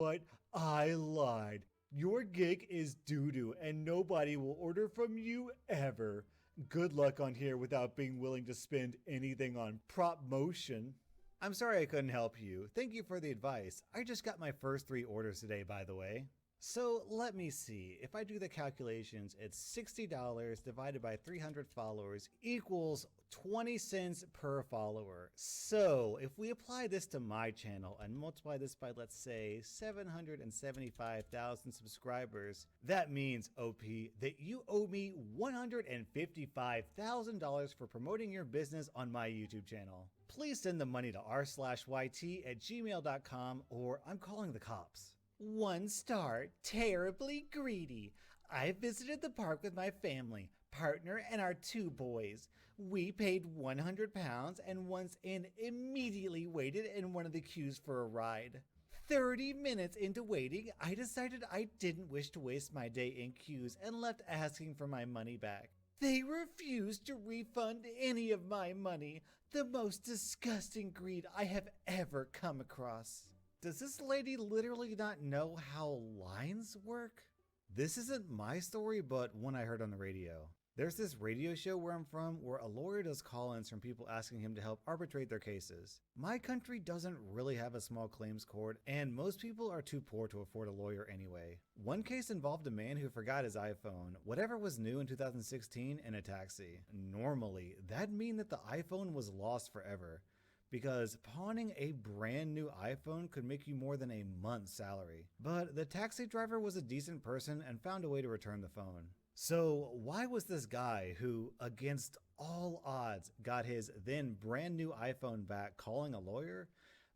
But I lied. Your gig is doo-doo and nobody will order from you ever. Good luck on here without being willing to spend anything on prop motion. I'm sorry I couldn't help you. Thank you for the advice. I just got my first 3 orders today, by the way. So let me see. If I do the calculations, it's $60 divided by 300 followers equals 20 cents per follower. So if we apply this to my channel and multiply this by, let's say, 775,000 subscribers, that means, OP, that you owe me $155,000 for promoting your business on my YouTube channel. Please send the money to r/yt@gmail.com or I'm calling the cops. 1 star, terribly greedy. I visited the park with my family, partner, and our 2 boys. We paid £100 and once in immediately waited in one of the queues for a ride. 30 minutes into waiting, I decided I didn't wish to waste my day in queues and left asking for my money back. They refused to refund any of my money. The most disgusting greed I have ever come across. Does this lady literally not know how lines work? This isn't my story, but one I heard on the radio. There's this radio show where I'm from where a lawyer does call-ins from people asking him to help arbitrate their cases. My country doesn't really have a small claims court, and most people are too poor to afford a lawyer anyway. One case involved a man who forgot his iPhone, whatever was new in 2016, in a taxi. Normally, that'd mean that the iPhone was lost forever, because pawning a brand new iPhone could make you more than a month's salary. But the taxi driver was a decent person and found a way to return the phone. So why was this guy who, against all odds, got his then brand new iPhone back calling a lawyer?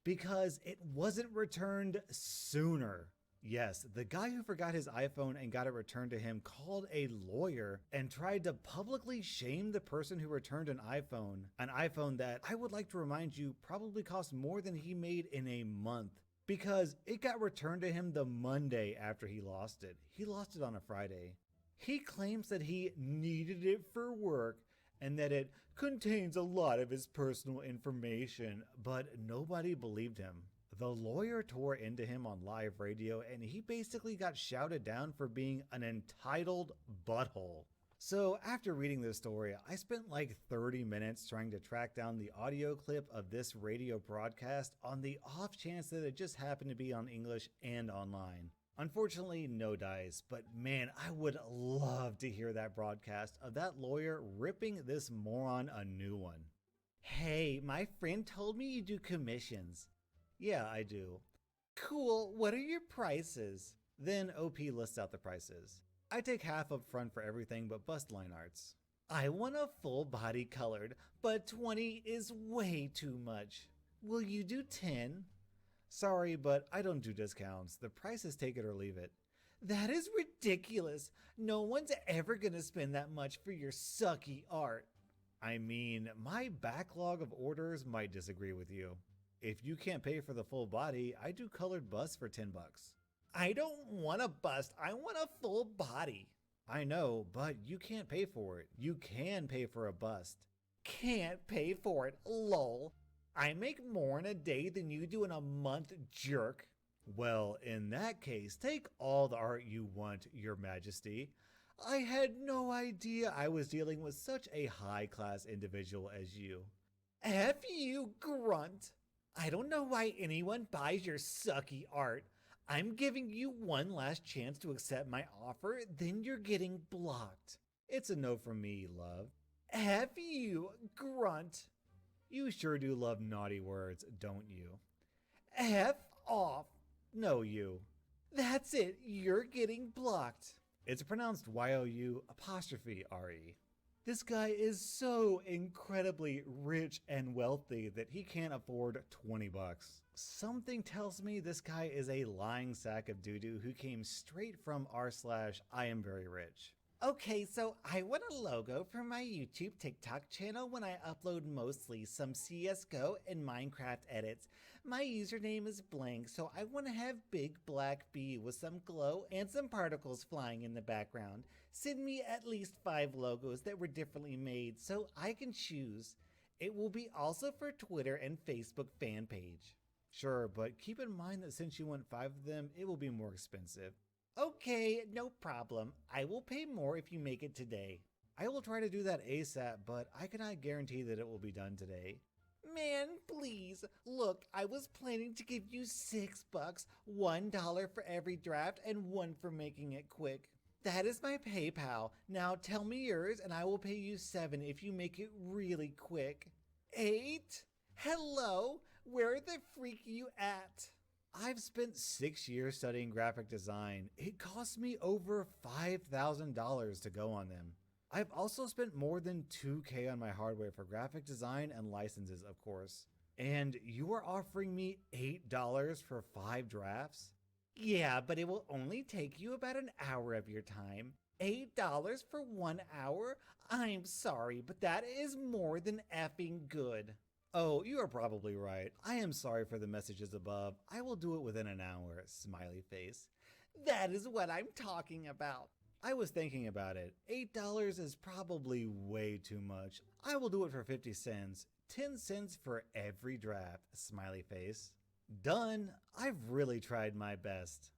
Because it wasn't returned sooner. Yes, the guy who forgot his iPhone and got it returned to him called a lawyer and tried to publicly shame the person who returned an iPhone that, I would like to remind you, probably cost more than he made in a month, because it got returned to him the Monday after he lost it. He lost it on a Friday. He claims that he needed it for work and that it contains a lot of his personal information, but nobody believed him. The lawyer tore into him on live radio and he basically got shouted down for being an entitled butthole. So after reading this story, I spent like 30 minutes trying to track down the audio clip of this radio broadcast on the off chance that it just happened to be on English and online. Unfortunately, no dice, but man, I would love to hear that broadcast of that lawyer ripping this moron a new one. Hey, my friend told me you do commissions. Yeah, I do. Cool, what are your prices? Then OP lists out the prices. I take half up front for everything but bust line arts. I want a full body colored, but 20 is way too much. Will you do 10? Sorry, but I don't do discounts. The price is take it or leave it. That is ridiculous. No one's ever gonna spend that much for your sucky art. I mean, my backlog of orders might disagree with you. If you can't pay for the full body, I do colored busts for 10 bucks. I don't want a bust, I want a full body. I know, but you can't pay for it. You can pay for a bust. Can't pay for it, lol. I make more in a day than you do in a month, jerk. Well, in that case, take all the art you want, Your Majesty. I had no idea I was dealing with such a high-class individual as you. F you, grunt. I don't know why anyone buys your sucky art. I'm giving you one last chance to accept my offer, then you're getting blocked. It's a no from me, love. F you, grunt. You sure do love naughty words, don't you? F off. No, you. That's it, you're getting blocked. It's pronounced Y-O-U''re. This guy is so incredibly rich and wealthy that he can't afford 20 bucks. Something tells me this guy is a lying sack of doo-doo who came straight from r/I am very rich. Okay, so I want a logo for my YouTube TikTok channel when I upload mostly some CSGO and Minecraft edits. My username is blank, so I want to have big black bee with some glow and some particles flying in the background. Send me at least 5 logos that were differently made so I can choose. It will be also for Twitter and Facebook fan page. Sure, but keep in mind that since you want 5 of them, it will be more expensive. Okay, no problem. I will pay more if you make it today. I will try to do that ASAP, but I cannot guarantee that it will be done today. Man, please. Look, I was planning to give you $6, $1 for every draft, and 1 for making it quick. That is my PayPal. Now tell me yours, and I will pay you 7 if you make it really quick. 8? Hello? Where the freak you at? I've spent 6 years studying graphic design. It cost me over $5,000 to go on them. I've also spent more than $2,000 on my hardware for graphic design and licenses, of course. And you are offering me $8 for 5 drafts? Yeah, but it will only take you about an hour of your time. $8 for 1 hour? I'm sorry, but that is more than effing good. Oh, you are probably right. I am sorry for the messages above. I will do it within an hour, smiley face. That is what I'm talking about. I was thinking about it. $8 is probably way too much. I will do it for 50 cents. 10 cents for every draft, smiley face. Done. I've really tried my best.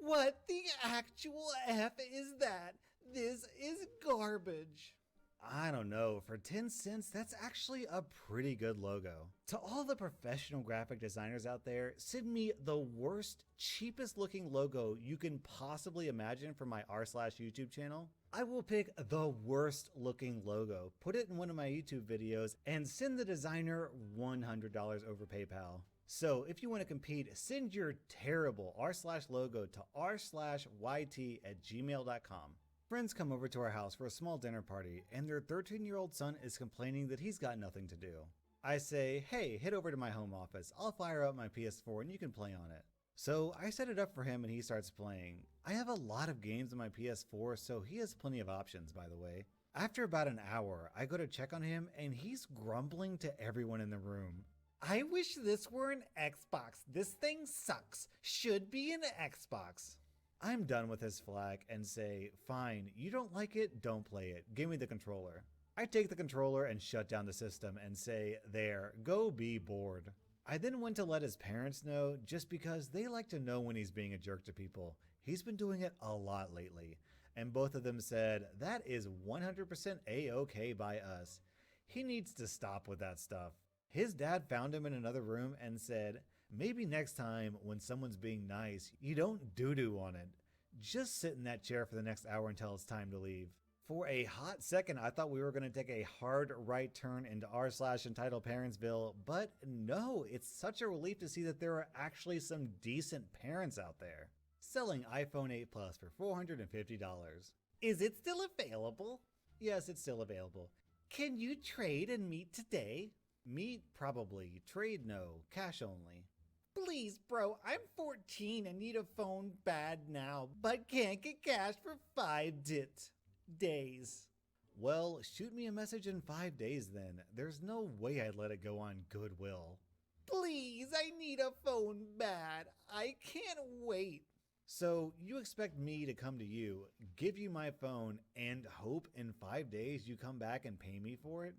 What the actual F is that? This is garbage. I don't know, for 10 cents, that's actually a pretty good logo. To all the professional graphic designers out there, send me the worst, cheapest looking logo you can possibly imagine for my r/YouTube channel. I will pick the worst looking logo, put it in one of my YouTube videos, and send the designer $100 over PayPal. So if you want to compete, send your terrible r/logo to r/yt@gmail.com. Friends come over to our house for a small dinner party, and their 13-year-old son is complaining that he's got nothing to do. I say, hey, head over to my home office. I'll fire up my PS4 and you can play on it. So I set it up for him and he starts playing. I have a lot of games on my PS4, so he has plenty of options, by the way. After about an hour, I go to check on him and he's grumbling to everyone in the room. I wish this were an Xbox. This thing sucks. Should be an Xbox. I'm done with his flack and say, fine, you don't like it, don't play it. Give me the controller. I take the controller and shut down the system and say, there, go be bored. I then went to let his parents know just because they like to know when he's being a jerk to people. He's been doing it a lot lately. And both of them said, that is 100% A-okay by us. He needs to stop with that stuff. His dad found him in another room and said, maybe next time when someone's being nice, you don't doo-doo on it. Just sit in that chair for the next hour until it's time to leave. For a hot second, I thought we were going to take a hard right turn into r/entitled Parentsville, but no, it's such a relief to see that there are actually some decent parents out there. Selling iPhone 8 Plus for $450. Is it still available? Yes, it's still available. Can you trade and meet today? Meet, probably. Trade, no. Cash only. Please, bro, I'm 14 and need a phone bad now, but can't get cash for 5 days. Well, shoot me a message in 5 days then. There's no way I'd let it go on goodwill. Please, I need a phone bad. I can't wait. So you expect me to come to you, give you my phone, and hope in 5 days you come back and pay me for it?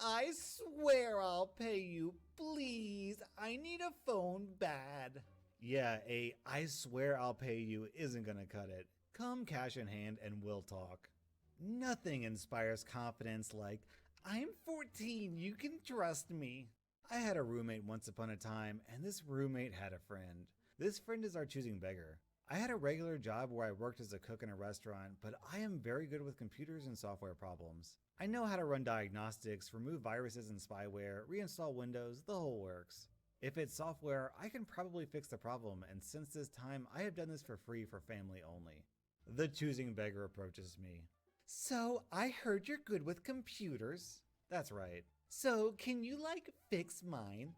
I swear I'll pay you. Please, I need a phone bad. Yeah, I swear I'll pay you isn't gonna cut it. Come cash in hand and we'll talk. Nothing inspires confidence like, I'm 14, you can trust me. I had a roommate once upon a time, and this roommate had a friend. This friend is our choosing beggar. I had a regular job where I worked as a cook in a restaurant, but I am very good with computers and software problems. I know how to run diagnostics, remove viruses and spyware, reinstall Windows, the whole works. If it's software, I can probably fix the problem, and since this time, I have done this for free for family only. The choosing beggar approaches me. So, I heard you're good with computers. That's right. So, can you, fix mine?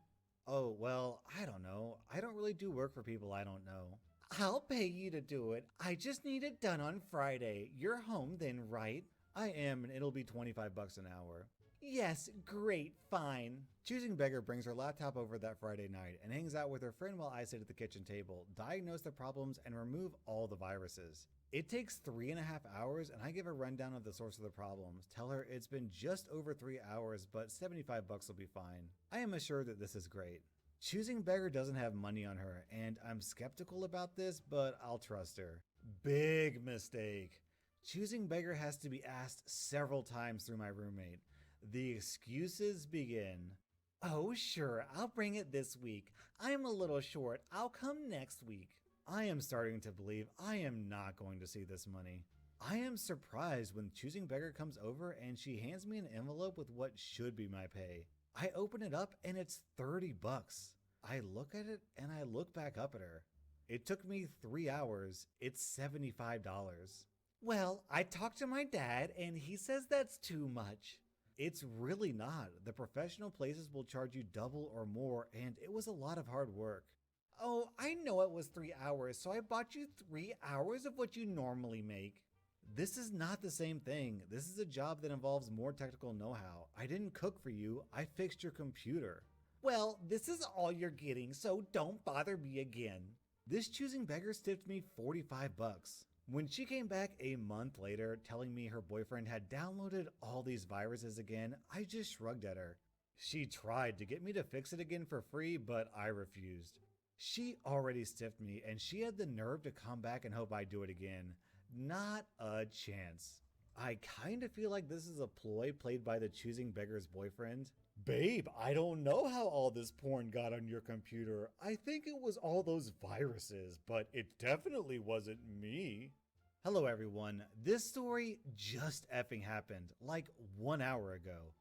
Oh, well, I don't know. I don't really do work for people I don't know. I'll pay you to do it. I just need it done on Friday. You're home then, right? I am, and it'll be $25 an hour. Yes, great, fine. Choosing beggar brings her laptop over that Friday night and hangs out with her friend while I sit at the kitchen table, diagnose the problems, and remove all the viruses. It takes 3.5 hours, and I give a rundown of the source of the problems, tell her it's been just over 3 hours, but $75 will be fine. I am assured that this is great. Choosing Beggar doesn't have money on her, and I'm skeptical about this, but I'll trust her. Big mistake. Choosing Beggar has to be asked several times through my roommate. The excuses begin. Oh, sure, I'll bring it this week. I'm a little short. I'll come next week. I am starting to believe I am not going to see this money. I am surprised when Choosing Beggar comes over and she hands me an envelope with what should be my pay. I open it up and it's 30 bucks. I look at it and I look back up at her. It took me 3 hours. It's $75. Well, I talked to my dad and he says that's too much. It's really not. The professional places will charge you double or more, and it was a lot of hard work. Oh, I know it was 3 hours, so I bought you 3 hours of what you normally make. This is not the same thing. This is a job that involves more technical know-how. I didn't cook for you. I fixed your computer. Well, this is all you're getting, so don't bother me again. This Choosing Beggar tipped me 45 bucks. When she came back a month later telling me her boyfriend had downloaded all these viruses again, I just shrugged at her. She tried to get me to fix it again for free, but I refused. She already stiffed me, and she had the nerve to come back and hope I'd do it again. Not a chance. I kinda feel like this is a ploy played by the Choosing Beggar's boyfriend. Babe, I don't know how all this porn got on your computer. I think it was all those viruses, but it definitely wasn't me. Hello everyone, this story just effing happened like 1 hour ago.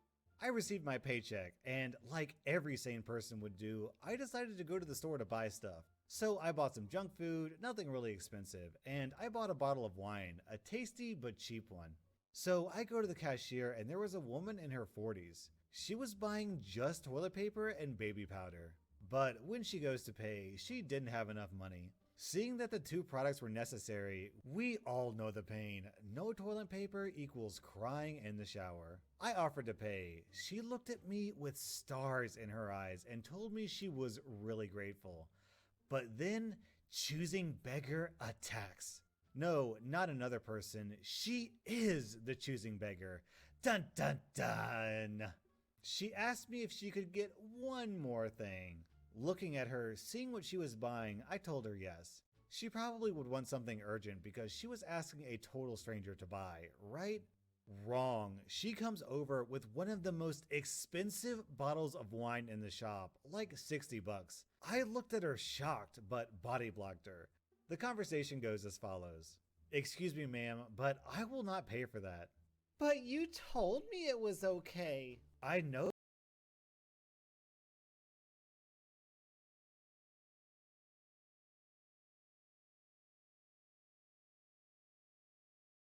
I received my paycheck and like every sane person would do, I decided to go to the store to buy stuff. So I bought some junk food, nothing really expensive, and I bought a bottle of wine, a tasty but cheap one. So I go to the cashier and there was a woman in her 40s. She was buying just toilet paper and baby powder. But when she goes to pay, she didn't have enough money. Seeing that the two products were necessary, we all know the pain. No toilet paper equals crying in the shower. I offered to pay. She looked at me with stars in her eyes and told me she was really grateful. But then Choosing Beggar attacks. No, not another person. She is the Choosing Beggar. Dun dun dun! She asked me if she could get one more thing. Looking at her, seeing what she was buying, I told her yes. She probably would want something urgent because she was asking a total stranger to buy, right? Wrong. She comes over with one of the most expensive bottles of wine in the shop, like 60 bucks. I looked at her shocked, but body blocked her. The conversation goes as follows. Excuse me, ma'am, but I will not pay for that. But you told me it was okay. I know